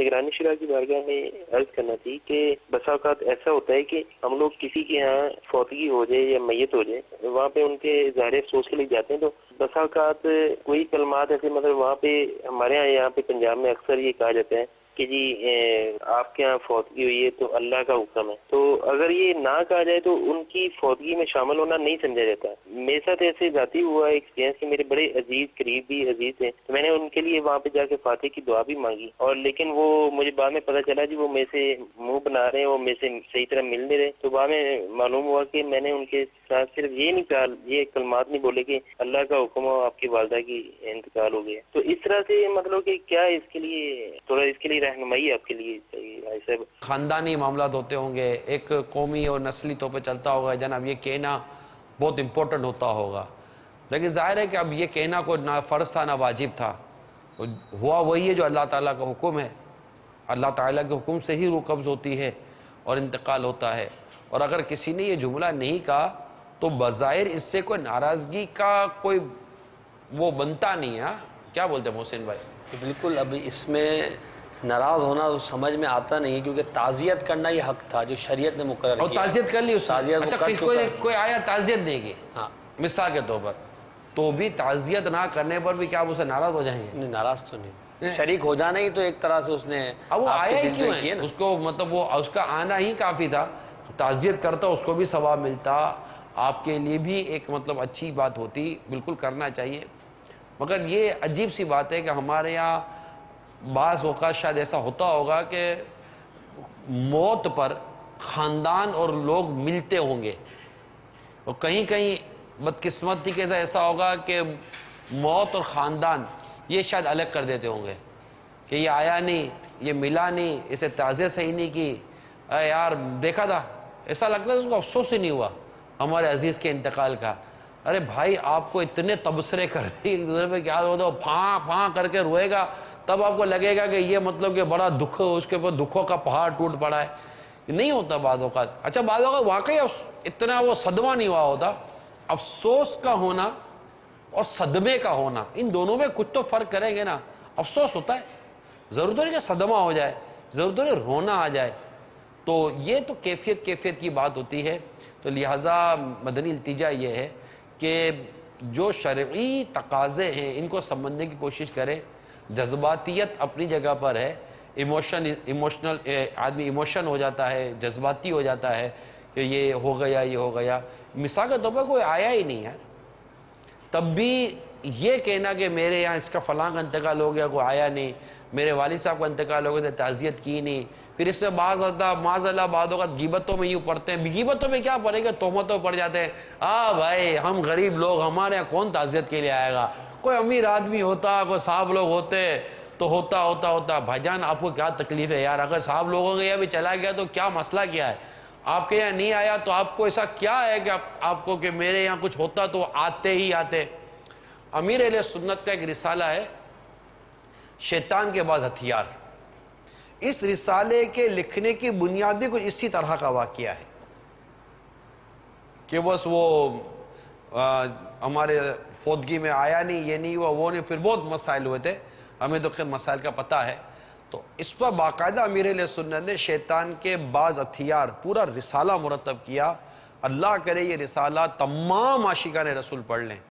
نگرانی شورا کی بارگاہ میں عرض کرنا تھی کہ بسا اوقات ایسا ہوتا ہے کہ ہم لوگ کسی کے یہاں فوتگی ہو جائے یا میت ہو جائے، وہاں پہ ان کے ظاہر افسوس کے لیے جاتے ہیں، تو بسا اوقات کوئی کلمات ایسے مطلب وہاں پہ ہمارے یہاں پہ پنجاب میں اکثر یہ کہا جاتا ہے کہ جی آپ کے یہاں فوتگی ہوئی ہے تو اللہ کا حکم ہے، تو اگر یہ نہ کہا جائے تو ان کی فوتگی میں شامل ہونا نہیں سمجھا جاتا۔ میرے ساتھ ایسے ذاتی ہوا ایکسپیرینس کہ میرے بڑے عزیز قریبی عزیز تھے، تو میں نے ان کے لیے وہاں پہ جا کے فاتح کی دعا بھی مانگی، اور لیکن وہ مجھے بعد میں پتہ چلا جی وہ میرے سے منہ بنا رہے ہیں، وہ میرے سے صحیح طرح مل نہیں رہے، تو بعد میں معلوم ہوا کہ میں نے ان کے ساتھ صرف یہ نہیں کہا، یہ کلمات نہیں بولے کہ اللہ کا حکم ہو آپ کی والدہ کی انتقال ہو گیا۔ تو اس طرح سے مطلب کہ کیا اس کے لیے تھوڑا اس کے لیے رہنمائی آپ کے لیے چاہیے صاحب؟ خاندانی معاملات ہوتے ہوں گے، ایک قومی اور نسلی طور پہ چلتا ہوگا جناب، یہ کہنا بہت امپورٹنٹ ہوتا ہوگا، لیکن ظاہر ہے کہ اب یہ کہنا کوئی نہ فرض تھا نہ واجب تھا، ہوا وہی ہے جو اللہ تعالیٰ کا حکم ہے۔ اللہ تعالیٰ کے حکم سے ہی روح قبض ہوتی ہے اور انتقال ہوتا ہے، اور اگر کسی نے یہ جملہ نہیں کہا تو بظاہر اس سے کوئی ناراضگی کا کوئی وہ بنتا نہیں ہے۔ کیا بولتے ہیں محسن بھائی؟ بالکل، اب اس میں ناراض ہونا سمجھ میں آتا نہیں، کیونکہ تعزیت کرنا یہ حق تھا جو شریعت نے مقرر کیا، اور تعزیت کر لی اس نے۔ تعزیت اچھا، کر چکا ہے۔ کوئی آیا تعزیت نہیں کی ہاں، مثال کے طور پر، تو بھی تعزیت نہ کرنے پر بھی کیا آپ اسے ناراض ہو جائیں گے؟ نہیں، ناراض تو نہیں، شریک ہو جانا ہی تو ایک طرح سے اس نے اب وہ آپ کے آیا ہی دل کیوں میں کیا ہے؟ نا۔ اس کو مطلب وہ اس کا آنا ہی کافی تھا، تعزیت کرتا اس کو بھی ثواب ملتا، آپ کے لیے بھی ایک مطلب اچھی بات ہوتی، بالکل کرنا چاہیے۔ مگر یہ عجیب سی بات ہے کہ ہمارے یہاں بعض اوقات شاید ایسا ہوتا ہوگا کہ موت پر خاندان اور لوگ ملتے ہوں گے، اور کہیں کہیں بدقسمتی کے ساتھ ایسا ہوگا کہ موت اور خاندان یہ شاید الگ کر دیتے ہوں گے کہ یہ آیا نہیں، یہ ملا نہیں، اسے تعزیت صحیح نہیں کی، اے یار دیکھا تھا، ایسا لگتا ہے اس کو افسوس ہی نہیں ہوا ہمارے عزیز کے انتقال کا۔ ارے بھائی، آپ کو اتنے تبصرے کر رہے ایک دوسرے پہ، کیا ہوتا ہے پھاں پھاں کر کے روئے گا، تب آپ کو لگے گا کہ یہ مطلب کہ بڑا دکھ، اس کے اوپر دکھوں کا پہاڑ ٹوٹ پڑا ہے۔ نہیں ہوتا بعض اوقات۔ اچھا، بعض اوقات واقعی اتنا وہ صدمہ نہیں ہوا ہوتا۔ افسوس کا ہونا اور صدمے کا ہونا، ان دونوں میں کچھ تو فرق کریں گے نا۔ افسوس ہوتا ہے، ضرورت نہیں کہ صدمہ ہو جائے، ضرورت نہیں رونا آ جائے، تو یہ تو کیفیت کی بات ہوتی ہے۔ تو لہٰذا مدنی التجا یہ ہے کہ جو شرعی تقاضے ہیں ان کو سمجھنے کی کوشش کریں۔ جذباتیت اپنی جگہ پر ہے، ایموشنل آدمی ایموشن ہو جاتا ہے، جذباتی ہو جاتا ہے کہ یہ ہو گیا یہ ہو گیا۔ مثال کے طور پر کوئی آیا ہی نہیں یار، تب بھی یہ کہنا کہ میرے یہاں اس کا فلاں کا انتقال ہو گیا، کوئی آیا نہیں، میرے والد صاحب کا انتقال ہو گیا تو تعزیت کی نہیں، پھر اس میں معاذ اللہ بعض اوقات غیبتوں میں یوں پڑھتے ہیں۔ غیبتوں میں کیا پڑھیں گے، تہمتوں پڑ جاتے ہیں۔ بھائی ہم غریب لوگ، ہمارے یہاں کون تعزیت کے لیے آئے گا؟ کوئی امیر آدمی ہوتا، کوئی صاحب لوگ ہوتے تو ہوتا۔ بھائی جان، آپ کو کیا تکلیف ہے یار؟ اگر صاحب لوگوں کے یہاں بھی چلا گیا تو کیا مسئلہ کیا ہے؟ آپ کے یہاں نہیں آیا تو آپ کو ایسا کیا ہے کہ آپ کو کہ میرے یہاں کچھ ہوتا تو آتے ہی آتے۔ امیر اہل سنت کا ایک رسالہ ہے، شیطان کے بعد ہتھیار۔ اس رسالے کے لکھنے کی بنیاد بھی کچھ اسی طرح کا واقعہ ہے کہ بس وہ ہمارے فوتگی میں آیا نہیں، یہ نہیں ہوا، وہ نہیں، پھر بہت مسائل ہوئے تھے، ہمیں تو خیر مسائل کا پتہ ہے۔ تو اس پر باقاعدہ امیر اہل سنت نے شیطان کے بعض ہتھیار پورا رسالہ مرتب کیا۔ اللہ کرے یہ رسالہ تمام عاشقان رسول پڑھ لیں۔